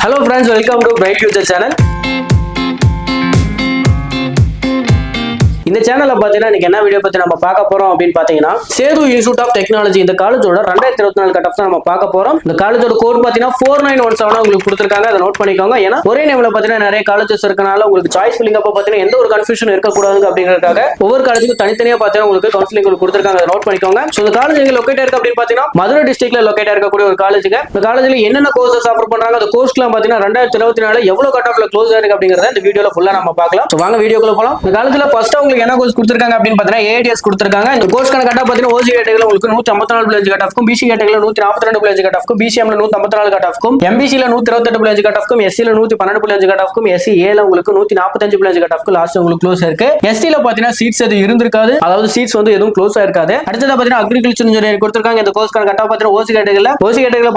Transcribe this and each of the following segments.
Hello friends, welcome to Bright Future channel. இந்த சேனல்ல பாத்தீங்கன்னா இன்னைக்கு என்ன வீடியோ பத்தி நம்ம பார்க்க போறோம் அப்படின்னு பாத்தீங்கன்னா சேது இன்ஸ்டிடியூட் ஆஃப் டெக்னாலஜி இந்த காலேஜோட 2024 கட் ஆஃப் தான் நம்ம பார்க்க போறோம். இந்த காலேஜோட கோட் பாத்தீங்கன்னா 4917 உங்களுக்கு கொடுத்திருக்காங்க. அதை நோட் பண்ணிக்கோங்க. ஏன்னா ஒரே நேம்ல பாத்தீங்கன்னா நிறைய காலேஜஸ் இருக்கனால உங்களுக்கு சாய்ஸ் ஃபில்லிங் அப்ப பாத்தீங்கன்னா எந்த ஒரு கன்ஃபியூஷன் இருக்க கூடாது அப்படிங்கறதுக்காக ஒவ்வொரு காலேஜுக்கும் தனித்தனியா பாத்தீங்கன்னா உங்களுக்கு கவுன்சிலிங் கொடுத்திருக்காங்க. அதை நோட் பண்ணிக்கோங்க. சோ இந்த காலேஜ் எங்க லொகேட் இருக்கு அப்படின்னு பாத்தீங்கன்னா மதுரை டிஸ்ட்ரிக்ட்ல லொகேட் இருக்கக்கூடிய ஒரு காலேஜுக்கு. இந்த காலேஜ்ல என்னென்ன கோர்சஸ் ஆஃபர் பண்றாங்க, அந்த கோர்ஸ்லாம் பாத்தீங்கன்னா 2024 எவ்வளவு கட் ஆஃப்ல க்ளோஸ் ஆயிருக்கு அப்படிங்கறத இந்த வீடியோல ஃபுல்லா நம்ம பார்க்கலாம். சோ வாங்க வீடியோக்குள்ள போலாம். இந்த காலேஜ்ல ஃபர்ஸ்ட் உங்களுக்கு என்ன கோர்ஸ் கொடுத்திருக்காங்க அப்படின்னு பாத்தீங்கன்னா ஏடிஎஸ் கொடுத்திருக்காங்க. இந்த கோர்ஸ் கட்ட பாத்தீங்கன்னா ஓசி கேட்டகரியில உங்களுக்கு 154 கட் ஆஃப்க்கும், பிசி கேட்டகரியில 142 கட் ஆஃப்க்கும், பிசிஎம்ல 154 கட் ஆஃப்க்கும், எம்பிசில 128 கட் ஆஃப்க்கும், எஸ்சில 112 கட் ஆஃப்க்கும், எஸ்சிஏல உங்களுக்கு 145 கட் ஆஃப்க்கு லாஸ்ட் உங்களுக்கு க்ளோஸ் இருக்கு. எஸ்டில பாத்தீங்கன்னா சீட்ஸ் எதுவும் இருந்திருக்காது, அதாவது சீட்ஸ் வந்து எதுவும் க்ளோஸ் ஆயிருக்காது. அடுத்தது பாத்தீங்கன்னா அக்ரிகல்ச்சர் இன்ஜினியரிங் கொடுத்திருக்காங்க. இந்த கோர்ஸ் கட்ட பாத்தீங்கன்னா ஓசி கேட்டகரியில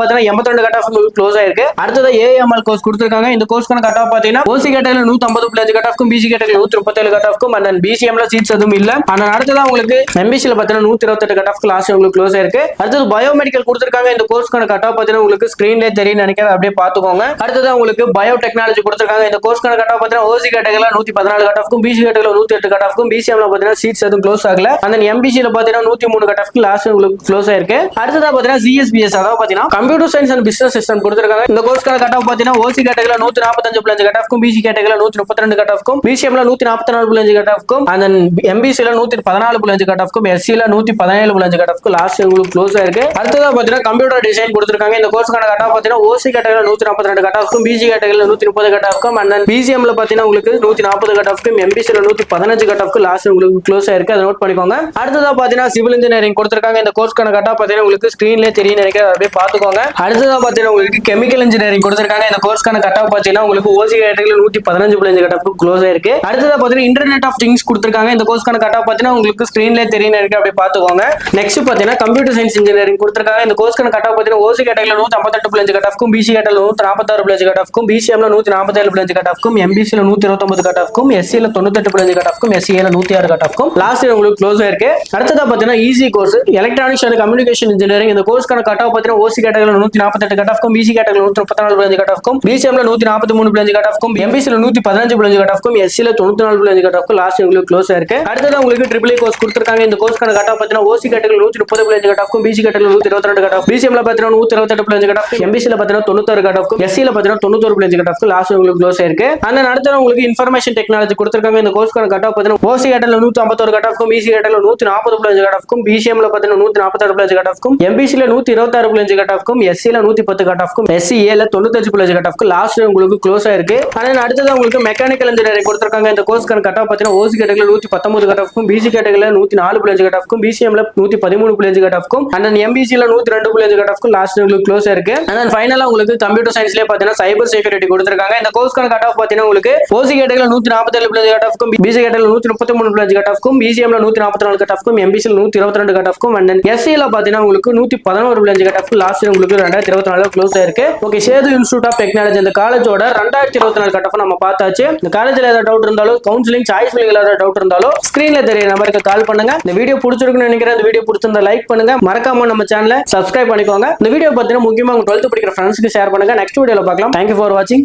பாத்தீங்கன்னா 82 கட் ஆஃப் க்ளோஸ் ஆயிருக்கு. அடுத்தது ஏஎம்எல் கோர்ஸ் கொடுத்திருக்காங்க. இந்த கோர்ஸ் கட்ட பாத்தீங்கன்னா ஓசி கேட்டகரியில 150 கட் ஆஃப்க்கும், பிசி கேட்டகரியில 137 கட் ஆஃப்க்கும், அண்ட் பிசிஎம்ல சீட்ஸ் எதுவும் இல்ல. ஆனா அடுத்ததா உங்களுக்கு எம்பிசில பாத்தீங்கன்னா 128 கட் ஆஃப் லாஸ்ட் உங்களுக்கு க்ளோஸ் ஆயிருக்கு. அடுத்தது பயோமெடிக்கல் கொடுத்திருக்காங்க. இந்த கோர்ஸ்க்கான கட் ஆஃப் பாத்தீங்கன்னா உங்களுக்கு ஸ்கிரீன்லயே தெரியும் நினைக்கிறேன், அப்படியே பாத்துக்கோங்க. அடுத்தது உங்களுக்கு பயோடெக்னாலஜி கொடுத்திருக்காங்க. இந்த கோர்ஸ்க்கான கட் ஆஃப் பாத்தீங்கன்னா ஓசி கேட்டகரியில 114 கட் ஆஃப்க்கும், பிசி கேட்டகரியில 108 கட் ஆஃப்க்கும், பிசிஎம்ல பாத்தீங்கன்னா சீட்ஸ் எதுவும் க்ளோஸ் ஆகல. அந்த எம்பிசில பாத்தீங்கன்னா 103 கட் ஆஃப் லாஸ்ட் உங்களுக்கு க்ளோஸ் ஆயிருக்கு. அடுத்ததா பாத்தீங்கன்னா சிஎஸ்பிஎஸ் அதாவது பாத்தீங்கன்னா computer science and business system கொடுத்திருக்காங்க. இந்த கோர்ஸ்க்கான கட் ஆஃப் பாத்தீங்கன்னா ஓசி கேட்டகரியில 145 கட் ஆஃப்க்கும், பிசி கேட்டகரியில 132 கட் ஆஃப்க்கும், பிசிஎம்ல 144 கட் ஆஃப்க்கும், அந்த எம்பிசில 114 கட் ஆஃப்க்கும், எஸ்சில 117 கட் ஆஃப்க்கு லாஸ்ட் உங்களுக்கு க்ளோஸ் ஆயிருக்கு. அடுத்ததா பாத்தீங்கன்னா கம்ப்யூட்டர் டிசைன் கொடுத்திருக்காங்க. இந்த கோர்ஸ்க்கான கட் ஆஃப் பாத்தீங்கன்னா ஓசி கேட்டகரியில 142 கட் ஆஃப்க்கும், பிசி கேட்டகரியில 130 கட் ஆஃப்க்கும், அண்ட் பிசிஎம்ல பாத்தீங்கன்னா உங்களுக்கு 140 கட் ஆஃப்க்கும், எம்பிசில 115 கட் ஆஃப்க்கு லாஸ்ட் உங்களுக்கு க்ளோஸ் ஆயிருக்கு. அதை நோட் பண்ணிக்கோங்க. அடுத்ததா பாத்தீங்கன்னா சிவில் இன்ஜினியரிங் கொடுத்திருக்காங்க. இந்த கோர்ஸ்க்கான கட் ஆஃப் பாத்தீங்கன்னா உங்களுக்கு ஸ்கிரீன்லயே தெரியும் நினைக்கிறேன், அப்படியே பாத்துக்கோங்க. அடுத்ததா பாத்தீங்கன்னா உங்களுக்கு கெமிக்கல் இன்ஜினியரிங் கொடுத்திருக்காங்க. இந்த கோர்ஸ்க்கான கட் ஆஃப் பாத்தீங்கன்னா உங்களுக்கு ஓசி கேட்டகரியில 115 கட் ஆஃப்க்கு க்ளோஸ் ஆயிருக்கு. அடுத்ததா பாத்தீங்கன்னா இன்டர்நெட் ஆஃப் திங்ஸ் கொடுத்திருக்காங்க. இந்த கோர்ஸ்க்கான கட் ஆஃப் பாத்தீங்கன்னா உங்களுக்கு ஸ்கிரீன்லயே தெரியும் நினைக்கிறேன், அப்படியே பாத்துக்கோங்க. நெக்ஸ்ட் பாத்தீங்கன்னா கம்ப்யூட்டர் சயின்ஸ் இன்ஜினியரிங் கொடுத்திருக்காங்க. இந்த கோர்ஸ்க்கான கட் ஆஃப் பாத்தீங்கன்னா ஓசி கேட்டகரியில 158 கட் ஆஃப்க்கும், பிசி கேட்டகரியில 146 கட் ஆஃப்க்கும், பிசிஎம்ல 147 கட் ஆஃப்க்கும், எம்பிசில 129 கட் ஆஃப்க்கும், எஸ்சில 98 கட் ஆஃப்க்கும், எஸ்சிஏல 106 கட் ஆஃப்க்கும் லாஸ்ட் உங்களுக்கு க்ளோஸ் ஆயிருக்கு. அடுத்ததா பாத்தீங்கன்னா EC course electronics and communication engineering. இந்த கோர்ஸ்க்கான கட் ஆஃப் பாத்தீங்கன்னா ஓசி கேட்டகரியில 148 கட் ஆஃப்க்கும், பிசி கேட்டகரியில 134 கட் ஆஃப்க்கும், பிசிஎம்ல 143 கட் ஆஃப்க்கும், எம்பிசில 115 கட் ஆஃப்க்கும், எஸ்சில 94 கட் ஆஃப்க்கும் லாஸ்ட் உங்களுக்கு க்ளோஸ் ஆயிருக்கு. அடுத்ததா உங்களுக்கு ட்ரிபிள் ஏ கோர்ஸ் கொடுத்திருக்காங்க. இந்த கோர்ஸ்க்கான கட் ஆஃப் பாத்தீங்கன்னா ஓசி கேட்டகரியில 130 கட் ஆஃப்க்கும், பிசி கேட்டகரியில 122 கட் ஆஃப், பிசிஎம்ல பாத்தீங்கன்னா 128 கட் ஆஃப், எம்பிசில பாத்தீங்கன்னா 96 கட் ஆஃப்க்கும், எஸ்சில பாத்தீங்கன்னா 91 கட் ஆஃப்க்கு லாஸ்ட் உங்களுக்கு க்ளோஸ் ஆயிருக்கு. அந்த அடுத்த உங்களுக்கு இன்ஃபர்மேஷன் டெக்னாலஜி கொடுத்திருக்காங்க. இந்த கோர்ஸ்க்கான கட் ஆஃப் பாத்தீங்கன்னா ஓசி கேட்டகரியில 151 கட் ஆஃப்க்கும், பிசி கேட்டகரியில 140 கட் ஆஃப்க்கும், பிசிஎம்ல பாத்தீங்கன்னா 146 கட் ஆஃப்க்கும், எம்பிசில 126 கட் ஆஃப்க்கும், எஸ்சில 110 கட் ஆஃப்க்கும், எஸ்சிஏல 95 கட் ஆஃப்க்கு லாஸ்ட் உங்களுக்கு க்ளோஸ் ஆயிருக்கு. அந்த அடுத்தது உங்களுக்கு மெக்கானிக்கல் இன்ஜினியரிங் கொடுத்திருக்காங்க. இந்த கோர்ஸ்க்கான கட் ஆஃப் பாத்தீங்கன்னா ஓசி கேட்டகரியில 119 கட் ஆஃப்க்கும், பிசி கேட்டகரியில 104 கட் ஆஃப்க்கும், பிசிஎம்ல 113 கட் ஆஃப்க்கும், அண்ட் எம்பிசில 102 கட் ஆஃப்க்கும் லாஸ்ட் உங்களுக்கு க்ளோஸ் இருக்கு. அண்ட் ஃபைனலா உங்களுக்கு கம்ப்யூட்டர் சயின்ஸ்லயே பாத்தீங்கன்னா சைபர் செக்யூரிட்டி கொடுத்திருக்காங்க. இந்த கோர்ஸ்க்கான கட் ஆஃப் பாத்தீங்கன்னா உங்களுக்கு ஓசி கேட்டகரியில 147 கட் ஆஃப்க்கும், பிசி கேட்டகரியில 133 கட் ஆஃப்க்கும், பிசிஎம்ல 144 கட் ஆஃப்க்கும், எம்பிசில 122 கட் ஆஃப்க்கும், அண்ட் எஸ்சில பாத்தீங்கன்னா உங்களுக்கு 111 கட் ஆஃப் லாஸ்ட் உங்களுக்கு 2024 க்ளோஸ் ஆயிருக்கு. Okay, Sethu institute of technology இந்த காலேஜோட 2024 கட் ஆஃப் நம்ம பார்த்தாச்சு. இந்த காலேஜ்ல ஏதாவது டவுட் இருந்தாலும், கவுன்சிலிங் சாய்ஸ் ஃபில்லிங்ல ஏதாவது டவுட் இருந்தாலும் ஸ்கிரீன்ல தெரிய நம்பருக்கு கால் பண்ணுங்க. இந்த வீடியோ பிடிச்சிருக்குன்னு நினைக்கிறேன். இந்த வீடியோ பிடிச்சிருந்தா லைக் பண்ணுங்க, மறக்காம நம்ம சேனலை சப்ஸ்கிரைப் பண்ணிக்கோங்க. இந்த வீடியோ பார்த்தீங்கன்னா முக்கியமா உங்க 12th படிக்கிற ஃப்ரெண்ட்ஸ்க்கு ஷேர் பண்ணுங்க. நெக்ஸ்ட் வீடியோல பார்க்கலாம். Thank you for watching.